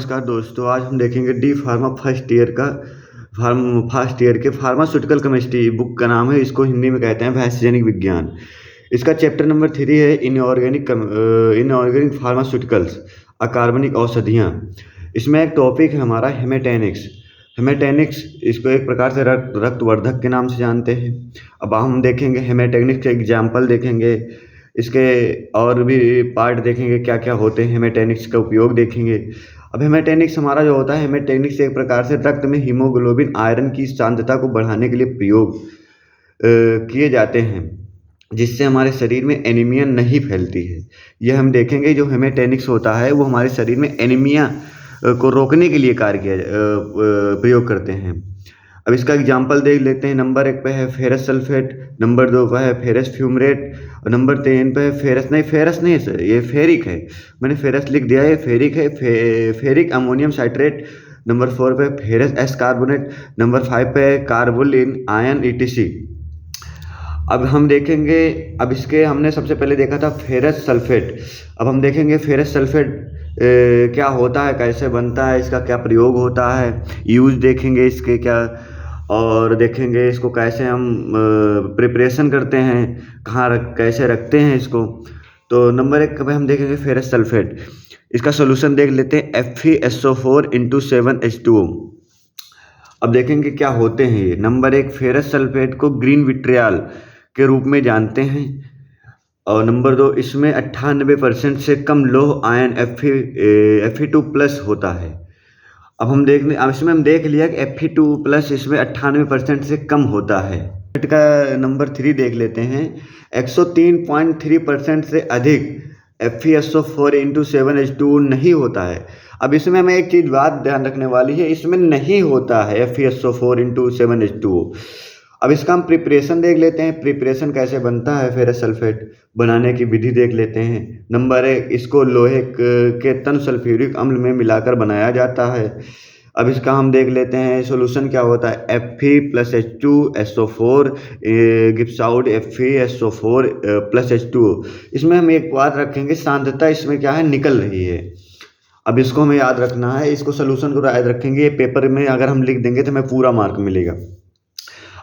नमस्कार दोस्तों, आज हम देखेंगे डी फार्मा फर्स्ट ईयर के फार्मास्यूटिकल केमिस्ट्री बुक का नाम है। इसको हिंदी में कहते हैं वैश्यजनिक विज्ञान। इसका चैप्टर नंबर 3 है इनऑर्गेनिक फार्मास्यूटिकल्स, अकार्बनिक औषधियाँ। इसमें एक टॉपिक है हमारा हेमेटेनिक्स। इसको एक प्रकार से रक्तवर्धक के नाम से जानते हैं। अब हम देखेंगे हेमेटेनिक्स के एग्जाम्पल देखेंगे, इसके और भी पार्ट देखेंगे क्या क्या होते हैं, हेमेटेनिक्स का उपयोग देखेंगे। अब हेमेटेनिक्स हमारा जो होता है, हेमेटेनिक्स एक प्रकार से रक्त में हीमोग्लोबिन आयरन की सांद्रता को बढ़ाने के लिए प्रयोग किए जाते हैं, जिससे हमारे शरीर में एनीमिया नहीं फैलती है। यह हम देखेंगे जो हेमेटेनिक्स होता है वो हमारे शरीर में एनीमिया को रोकने के लिए प्रयोग करते हैं। अब इसका एग्जाम्पल देख लेते हैं। नंबर 1 पे है फेरस सल्फेट, नंबर 2 पे है फेरस फ्यूमरेट, और नंबर 3 पे है फेरस नहीं है सर, ये फेरिक है, मैंने फेरस लिख दिया है, फेरिक है, फेरिक अमोनियम साइट्रेट। नंबर 4 पे फेरस एस कार्बोनेट, नंबर 5 पे है कार्बोलिन आयन ETC। अब हम देखेंगे, अब इसके हमने सबसे पहले देखा था फेरस सल्फेट। अब हम देखेंगे फेरस सल्फेट क्या होता है, कैसे बनता है, इसका क्या प्रयोग होता है, यूज देखेंगे इसके क्या, और देखेंगे इसको कैसे हम प्रिपरेशन करते हैं, कैसे रखते हैं इसको। तो नंबर 1 पे हम देखेंगे फेरस सल्फेट। इसका सोल्यूशन देख लेते हैं, FeSO4 × 7H2O। अब देखेंगे क्या होते हैं ये। नंबर 1, फेरस सल्फेट को ग्रीन विट्रियल के रूप में जानते हैं। और नंबर 2, इसमें 98% से कम लौह आयन Fe2+ होता है। अब इसमें हम देख लिया कि Fe2+ इसमें 98% से कम होता है। का नंबर 3 देख लेते हैं, 103.3% से अधिक FeSO4 × 7H2O नहीं होता है। अब इसमें हमें एक चीज़ बात ध्यान रखने वाली है, इसमें नहीं होता है FeSO4 × 7H2O। अब इसका हम प्रिपरेशन देख लेते हैं, प्रिपरेशन कैसे बनता है फेरस सल्फेट, बनाने की विधि देख लेते हैं। नंबर 1, इसको लोहे के तन सल्फ्यूरिक अम्ल में मिलाकर बनाया जाता है। अब इसका हम देख लेते हैं सॉल्यूशन क्या होता है, Fe+H2SO4 गिव्स आउट FeSO4+H2O। इसमें हम एक बात रखेंगे, सांद्रता इसमें क्या है, निकल रही है। अब इसको हमें याद रखना है, इसको सॉल्यूशन को याद रखेंगे, ये पेपर में अगर हम लिख देंगे तो हमें पूरा मार्क मिलेगा।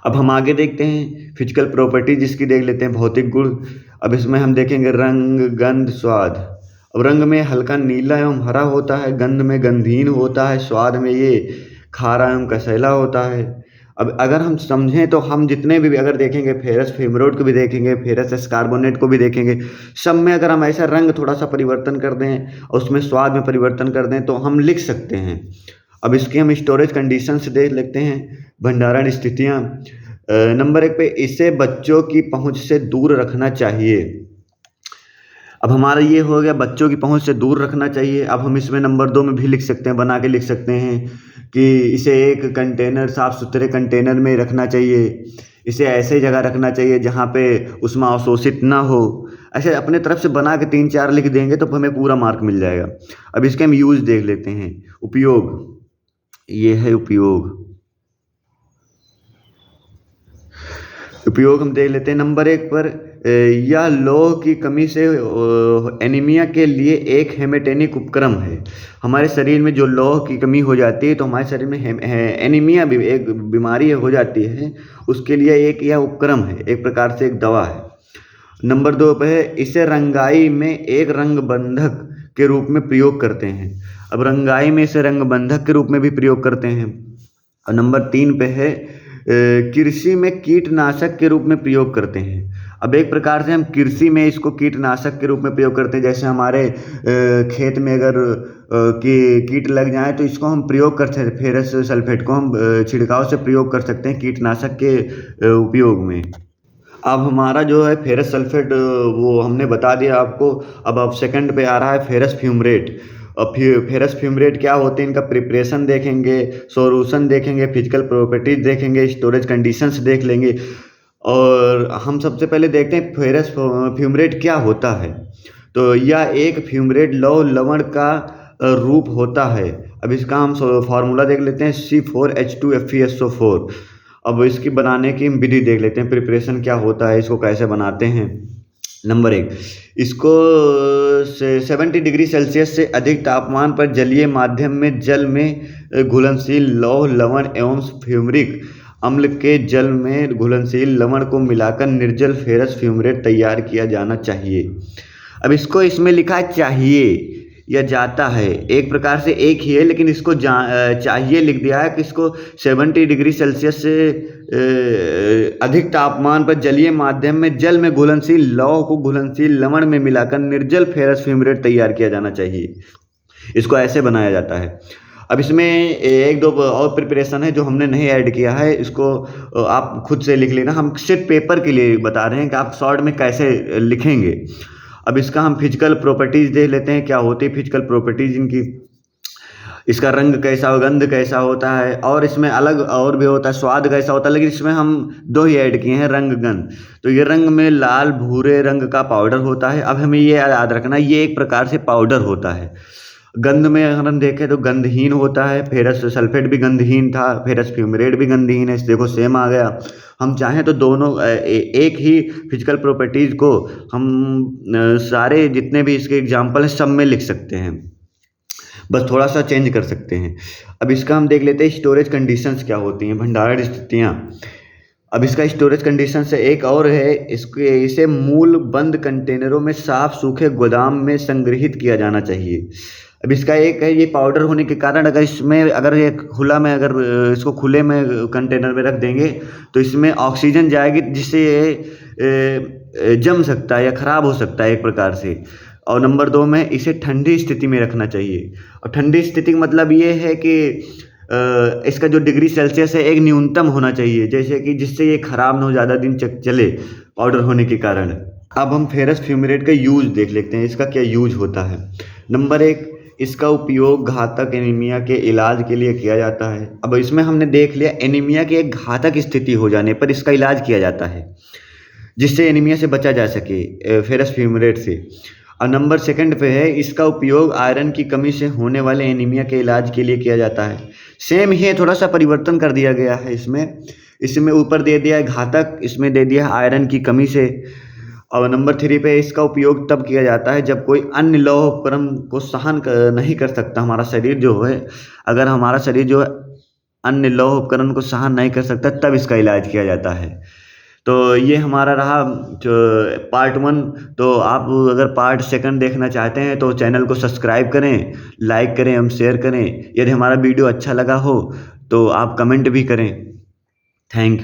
अब हम आगे देखते हैं फिजिकल प्रॉपर्टी, जिसकी देख लेते हैं भौतिक गुण। अब इसमें हम देखेंगे रंग, गंध, स्वाद। अब रंग में हल्का नीला एवं हरा होता है, गंध में गंधहीन होता है, स्वाद में ये खारा एवं कसैला होता है। अब अगर हम समझें तो हम जितने भी अगर देखेंगे, फेरस फ्यूमरेट को भी देखेंगे, फेरस एस कार्बोनेट को भी देखेंगे, सब में अगर हम ऐसा रंग थोड़ा सा परिवर्तन कर दें और उसमें स्वाद में परिवर्तन कर दें तो हम लिख सकते हैं। अब इसकी हम स्टोरेज कंडीशंस देख लेते हैं, भंडारण स्थितियाँ। नंबर 1 पे, इसे बच्चों की पहुंच से दूर रखना चाहिए। अब हमारा ये हो गया, बच्चों की पहुंच से दूर रखना चाहिए। अब हम इसमें नंबर 2 में भी लिख सकते हैं, बना के लिख सकते हैं कि इसे एक कंटेनर, साफ सुथरे कंटेनर में रखना चाहिए, इसे ऐसे जगह रखना चाहिए जहाँ पे उसमें अवशोषित ना हो। ऐसे अपने तरफ से बना के 3-4 लिख देंगे तो हमें पूरा मार्क मिल जाएगा। अब इसके हम यूज देख लेते हैं। उपयोग, ये है उपयोग हम देख लेते हैं। नंबर 1 पर, यह लौह की कमी से एनीमिया के लिए एक हेमेटेनिक उपक्रम है। हमारे शरीर में जो लौह की कमी हो जाती है तो हमारे शरीर में एनीमिया भी एक बीमारी हो जाती है, उसके लिए एक यह उपक्रम है, एक प्रकार से एक दवा है। नंबर 2 पे है, इसे रंगाई में एक रंगबंधक के रूप में प्रयोग करते हैं। अब रंगाई में इसे रंगबंधक के रूप में भी प्रयोग करते हैं। और नंबर 3 पे है, कृषि में कीटनाशक के रूप में प्रयोग करते हैं। अब एक प्रकार से हम कृषि में इसको कीटनाशक के रूप में प्रयोग करते हैं। जैसे हमारे खेत में अगर कीट लग जाए तो इसको हम प्रयोग कर सकते हैं, फेरस सल्फेट को हम छिड़काव से प्रयोग कर सकते हैं कीटनाशक के उपयोग में। अब हमारा जो है फेरस सल्फेट वो हमने बता दिया आपको। अब सेकंड पे आ रहा है फेरस फ्यूमरेट। और फेरस फ्यूमरेट क्या होते हैं, इनका प्रिपरेशन देखेंगे, सॉल्यूशन देखेंगे, फिजिकल प्रॉपर्टीज देखेंगे, स्टोरेज कंडीशंस देख लेंगे। और हम सबसे पहले देखते हैं फेरस फ्यूमरेट क्या होता है। तो यह एक फ्यूमरेट लौह लवण का रूप होता है। अब इसका हम फार्मूला देख लेते हैं, C4H2FeSO4। अब इसकी बनाने की विधि देख लेते हैं, प्रिपरेशन क्या होता है, इसको कैसे बनाते हैं। नंबर 1, इसको 70 डिग्री सेल्सियस से अधिक तापमान पर जलीय माध्यम में जल में घुलनशील लौह लवण एवं फ्यूमरिक अम्ल के जल में घुलनशील लवण को मिलाकर निर्जल फेरस फ्यूमरेट तैयार किया जाना चाहिए। अब इसको इसमें लिखा है चाहिए या जाता है, एक प्रकार से एक ही है, लेकिन इसको चाहिए लिख दिया है कि इसको 70 डिग्री सेल्सियस से अधिक तापमान पर जलीय माध्यम में जल में घुलनशील लौह को घुलनशील लवण में मिलाकर निर्जल फेरस फ्यूमरेट तैयार किया जाना चाहिए। इसको ऐसे बनाया जाता है। अब इसमें एक दो और प्रिपरेशन है जो हमने नहीं ऐड किया है, इसको आप खुद से लिख लेना। हम सिर्फ पेपर के लिए बता रहे हैं कि आप शॉर्ट में कैसे लिखेंगे। अब इसका हम फिजिकल प्रॉपर्टीज़ देख लेते हैं, क्या होती है फिजिकल प्रॉपर्टीज़ इनकी। इसका रंग कैसा हो, गंध कैसा होता है, और इसमें अलग और भी होता है, स्वाद कैसा होता है, लेकिन इसमें हम दो ही ऐड किए हैं, रंग गंध। तो ये रंग में लाल भूरे रंग का पाउडर होता है। अब हमें ये याद रखना, ये एक प्रकार से पाउडर होता है। गंध में अगर हम देखें तो गंधहीन होता है, फेरस सल्फेट भी गंधहीन था, फेरस फ्यूमरेट भी गंधहीन है, देखो सेम आ गया। हम चाहें तो दोनों एक ही फिजिकल प्रॉपर्टीज़ को हम सारे जितने भी इसके एग्जाम्पल हैं सब में लिख सकते हैं, बस थोड़ा सा चेंज कर सकते हैं। अब इसका हम देख लेते हैं स्टोरेज कंडीशंस क्या होती हैं, भंडारण स्थितियाँ। अब इसका स्टोरेज कंडीशन से एक और है, इसे मूल बंद कंटेनरों में साफ सूखे गोदाम में संग्रहित किया जाना चाहिए। अब इसका एक है, ये पाउडर होने के कारण अगर ये खुला में अगर इसको खुले में कंटेनर में रख देंगे तो इसमें ऑक्सीजन जाएगी, जिससे ये जम सकता है या ख़राब हो सकता है एक प्रकार से। और नंबर 2 में इसे ठंडी स्थिति में रखना चाहिए। और ठंडी स्थिति का मतलब ये है कि इसका जो डिग्री सेल्सियस है एक न्यूनतम होना चाहिए, जैसे कि जिससे ये ख़राब ना हो, ज़्यादा दिन चले पाउडर होने के कारण। अब हम फेरस फ्यूमरेट का यूज देख लेते हैं, इसका क्या यूज होता है। नंबर 1, इसका उपयोग घातक एनीमिया के इलाज के लिए किया जाता है। अब इसमें हमने देख लिया एनीमिया की एक घातक स्थिति हो जाने पर इसका इलाज किया जाता है, जिससे एनीमिया से बचा जा सके फेरस फ्यूमरेट से। और नंबर 2 पे है, इसका उपयोग आयरन की कमी से होने वाले एनीमिया के इलाज के लिए किया जाता है। सेम ही है, थोड़ा सा परिवर्तन कर दिया गया है इसमें ऊपर दे दिया है घातक, इसमें दे दिया है आयरन की कमी से। और नंबर 3 पे इसका उपयोग तब किया जाता है जब कोई अन्य लौह उपकरण को सहन नहीं कर सकता हमारा शरीर जो है, अगर हमारा शरीर जो है अन्य लौह उपकरण को सहन नहीं कर सकता, तब इसका इलाज किया जाता है। तो ये हमारा रहा जो पार्ट 1। तो आप अगर पार्ट 2 देखना चाहते हैं तो चैनल को सब्सक्राइब करें, लाइक करें एवं शेयर करें। यदि हमारा वीडियो अच्छा लगा हो तो आप कमेंट भी करें। Thank you.